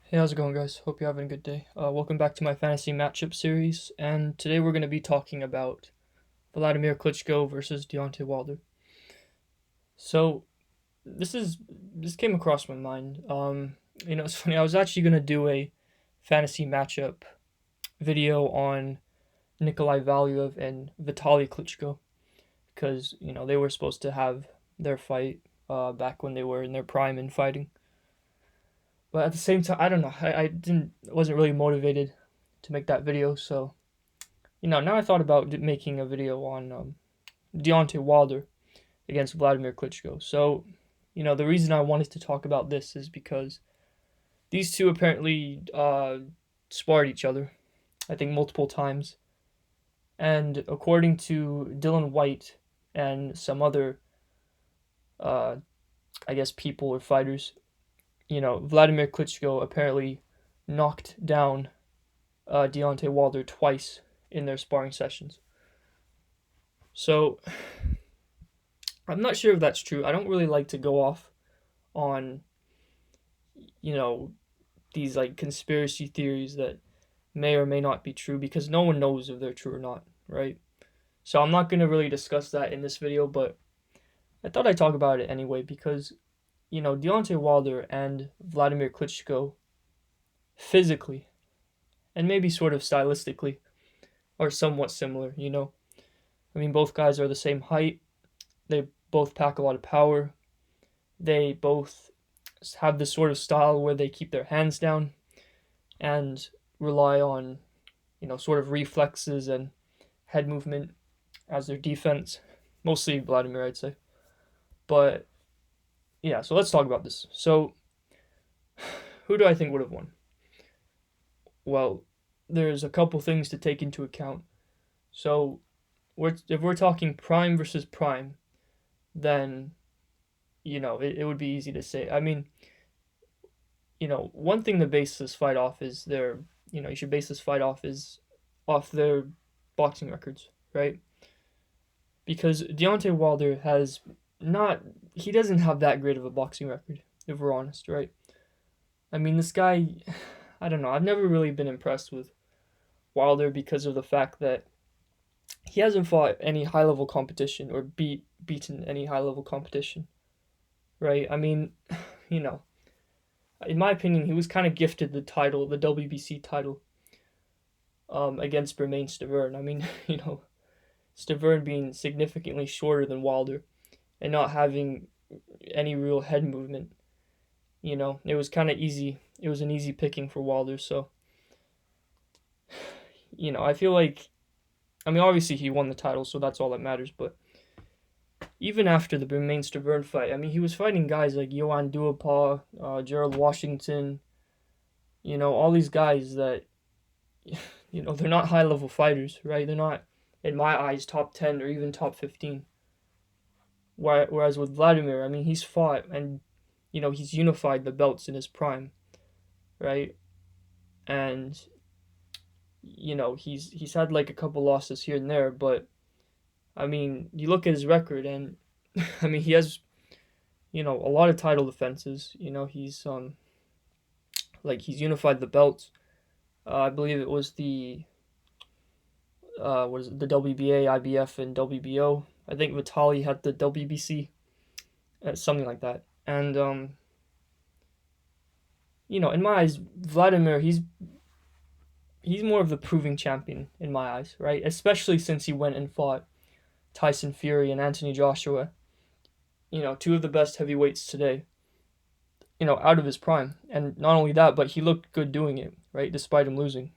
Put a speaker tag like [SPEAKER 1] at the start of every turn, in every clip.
[SPEAKER 1] Hey, how's it going, guys? Hope you're having a good day. Welcome back to my fantasy matchup series, and today we're going to be talking about Wladimir Klitschko versus Deontay Wilder. So this came across my mind. It's funny. I was actually going to do a fantasy matchup video on Nikolai Valuev and Vitaly Klitschko because they were supposed to have their fight back when they were in their prime in fighting. But at the same time, I don't know. Wasn't really motivated to make that video. So now I thought about making a video on Deontay Wilder against Wladimir Klitschko. So the reason I wanted to talk about this is because these two apparently sparred each other. I think multiple times, and according to Dylan White and some other, uh, I guess people or fighters, Vladimir Klitschko apparently knocked down Deontay Wilder twice in their sparring sessions. So I'm not sure if that's true. I don't really like to go off on, you know, these like conspiracy theories that may or may not be true because no one knows if they're true or not, right? So I'm not going to really discuss that in this video, but I thought I'd talk about it anyway because, Deontay Wilder and Vladimir Klitschko physically and maybe sort of stylistically are somewhat similar. I mean, both guys are the same height. They both pack a lot of power. They both have this sort of style where they keep their hands down and rely on, sort of reflexes and head movement as their defense. Mostly Vladimir, I'd say. But yeah, so let's talk about this. So, who do I think would have won? Well, there's a couple things to take into account. So, if we're talking prime versus prime, then it would be easy to say. I mean, one thing to base this fight off is you should base this fight off their boxing records, right? Because Deontay Wilder he doesn't have that great of a boxing record, if we're honest, right? I mean, this guy, I don't know, I've never really been impressed with Wilder because of the fact that he hasn't fought any high level competition or beaten any high level competition, right? I mean, you know, in my opinion, he was kind of gifted the title, the WBC title, against Bermain Stavern. I mean, Stavern being significantly shorter than Wilder and not having any real head movement. It was kind of easy. It was an easy picking for Wilder. So, I feel like, I mean, obviously he won the title, so that's all that matters. But even after the Bermain Stavern fight, I mean, he was fighting guys like Johan Duhaupas, Gerald Washington, all these guys that, they're not high level fighters, right? They're not, in my eyes, top 10 or even top 15. Whereas with Vladimir, I mean, he's fought and, he's unified the belts in his prime, right? And, he's had like a couple losses here and there, but I mean, you look at his record and, I mean, he has, a lot of title defenses. He's unified the belts. I believe it was the WBA, IBF, and WBO. I think Vitali had the WBC, something like that. And in my eyes, Vladimir, he's more of the proving champion in my eyes, right? Especially since he went and fought Tyson Fury and Anthony Joshua. Two of the best heavyweights today. Out of his prime, and not only that, but he looked good doing it, right? Despite him losing.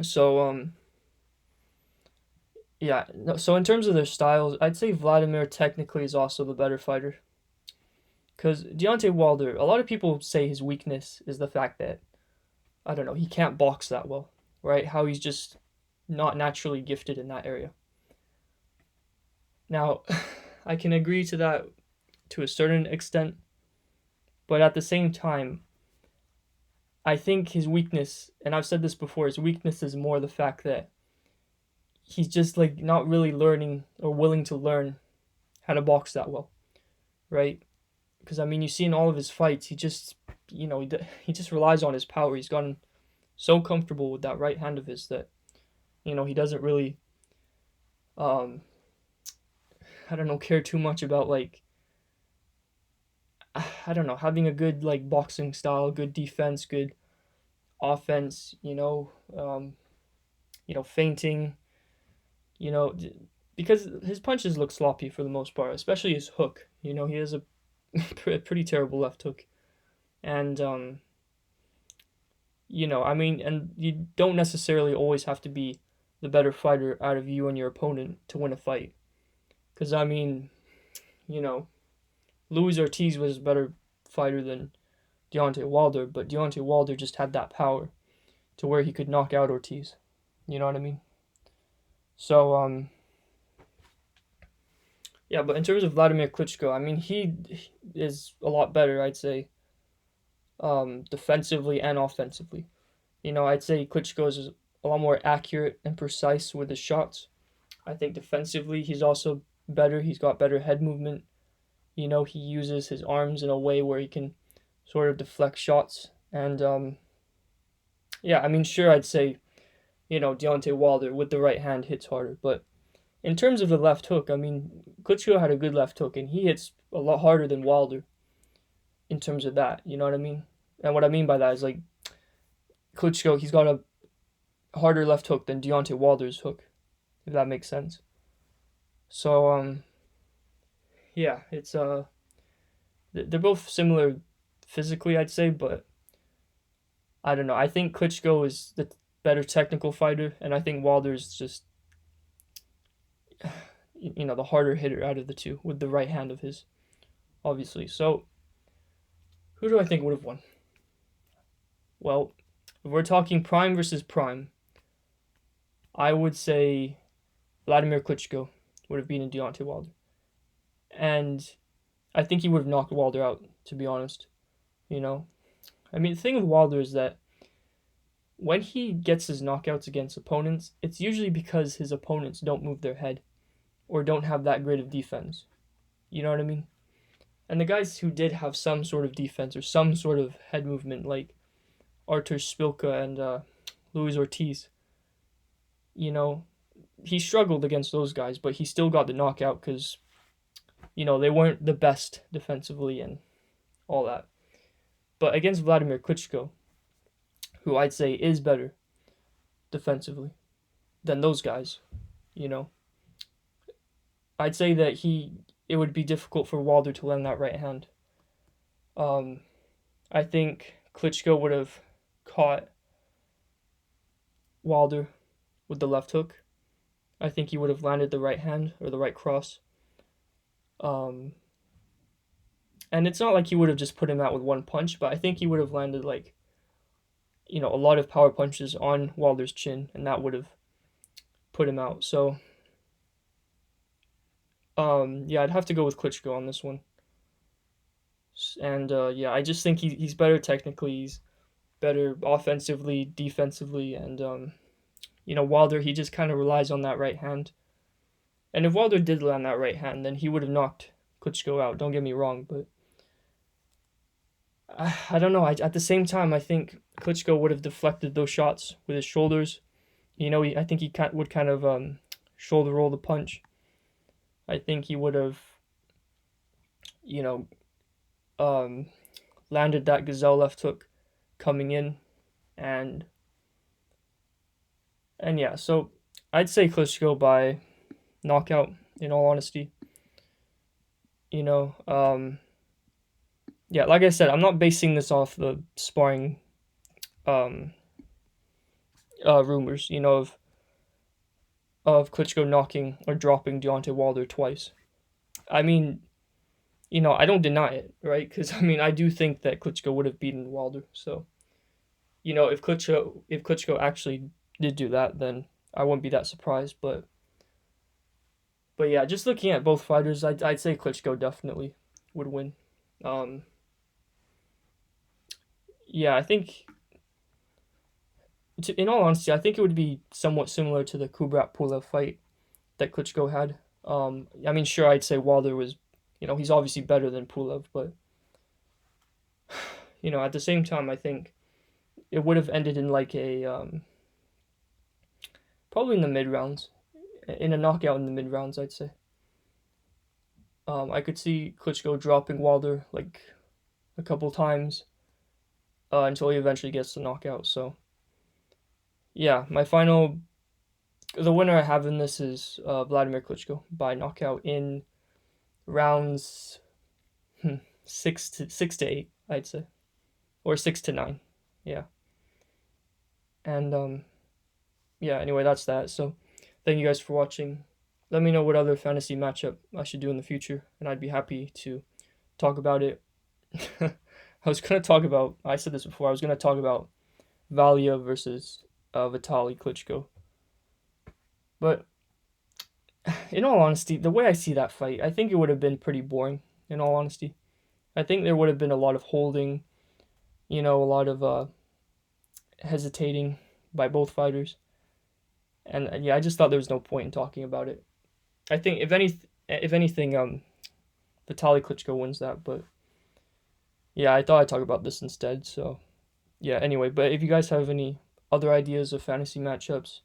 [SPEAKER 1] So yeah. No, so in terms of their styles, I'd say Vladimir technically is also the better fighter. Because Deontay Wilder, a lot of people say his weakness is the fact that, I don't know, he can't box that well, right? How he's just not naturally gifted in that area. Now, I can agree to that to a certain extent, but at the same time, I think his weakness, and I've said this before, his weakness is more the fact that he's just like not really learning or willing to learn how to box that well, right? Because I mean, you see in all of his fights, he just he just relies on his power. He's gotten so comfortable with that right hand of his that he doesn't really um I don't know care too much about like I don't know having a good like boxing style, good defense, good offense. Feinting. You know, because his punches look sloppy for the most part, especially his hook. He has a pretty terrible left hook, and I mean, and you don't necessarily always have to be the better fighter out of you and your opponent to win a fight. Because I mean, you know, Luis Ortiz was a better fighter than Deontay Wilder, but Deontay Wilder just had that power to where he could knock out Ortiz. You know what I mean? So yeah, but in terms of Vladimir Klitschko, I mean he is a lot better, I'd say, defensively and offensively. I'd say Klitschko is a lot more accurate and precise with his shots. I think defensively he's also better. He's got better head movement. He uses his arms in a way where he can sort of deflect shots. And yeah, I mean, sure, I'd say, Deontay Wilder with the right hand hits harder. But in terms of the left hook, I mean, Klitschko had a good left hook, and he hits a lot harder than Wilder in terms of that. You know what I mean? And what I mean by that is like Klitschko, he's got a harder left hook than Deontay Wilder's hook, if that makes sense. So yeah, it's they're both similar physically, I'd say, but I don't know. I think Klitschko is the better technical fighter, and I think Wilder's just the harder hitter out of the two with the right hand of his, obviously. So who do I think would have won? Well, if we're talking prime versus prime, I would say Wladimir Klitschko would have beaten Deontay Wilder. And I think he would have knocked Wilder out, to be honest. I mean, the thing with Wilder is that when he gets his knockouts against opponents, it's usually because his opponents don't move their head or don't have that great of defense. You know what I mean? And the guys who did have some sort of defense or some sort of head movement, like Artur Spilka and Luis Ortiz, he struggled against those guys, but he still got the knockout because, they weren't the best defensively and all that. But against Vladimir Klitschko, who I'd say is better defensively than those guys, I'd say that it would be difficult for Wilder to land that right hand. I think Klitschko would have caught Wilder with the left hook. I think he would have landed the right hand or the right cross. And it's not like he would have just put him out with one punch, but I think he would have landed like, a lot of power punches on Wilder's chin, and that would have put him out. So, yeah, I'd have to go with Klitschko on this one. And yeah, I just think he's better technically. He's better offensively, defensively, and Wilder, he just kind of relies on that right hand. And if Wilder did land that right hand, then he would have knocked Klitschko out. Don't get me wrong, but I don't know. At the same time, I think Klitschko would have deflected those shots with his shoulders. I think he would kind of shoulder roll the punch. I think he would have, landed that gazelle left hook coming in, and yeah. So I'd say Klitschko by knockout. In all honesty, yeah, like I said, I'm not basing this off the sparring rumors, of Klitschko knocking or dropping Deontay Wilder twice. I mean, I don't deny it, right? Because I mean, I do think that Klitschko would have beaten Wilder. So, if Klitschko actually did do that, then I wouldn't be that surprised. But yeah, just looking at both fighters, I'd say Klitschko definitely would win. Yeah, I think, in all honesty, I think it would be somewhat similar to the Kubrat Pulev fight that Klitschko had. I mean, sure, I'd say Wilder was, he's obviously better than Pulev, but at the same time, I think it would have ended in like a probably in the mid rounds, in a knockout in the mid rounds, I'd say. I could see Klitschko dropping Wilder like a couple times until he eventually gets the knockout. So yeah, the winner I have in this is Wladimir Klitschko by knockout in rounds 6 to 8, I'd say, or 6 to 9. Yeah, and yeah. Anyway, that's that. So thank you guys for watching. Let me know what other fantasy matchup I should do in the future, and I'd be happy to talk about it. I said this before, I was gonna talk about Valia versus Vitaly Klitschko. But in all honesty, the way I see that fight, I think it would have been pretty boring. In all honesty, I think there would have been a lot of holding, a lot of hesitating by both fighters, and yeah, I just thought there was no point in talking about it. I think if anything, Vitaly Klitschko wins that. But yeah, I thought I'd talk about this instead. So yeah, anyway, but if you guys have any other ideas of fantasy matchups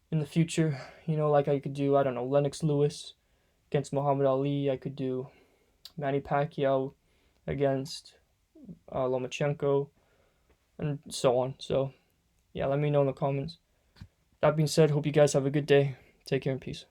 [SPEAKER 1] in the future, like I could do, I don't know, Lennox Lewis against Muhammad Ali. I could do Manny Pacquiao against Lomachenko, and so on. So yeah, let me know in the comments. That being said, hope you guys have a good day. Take care and peace.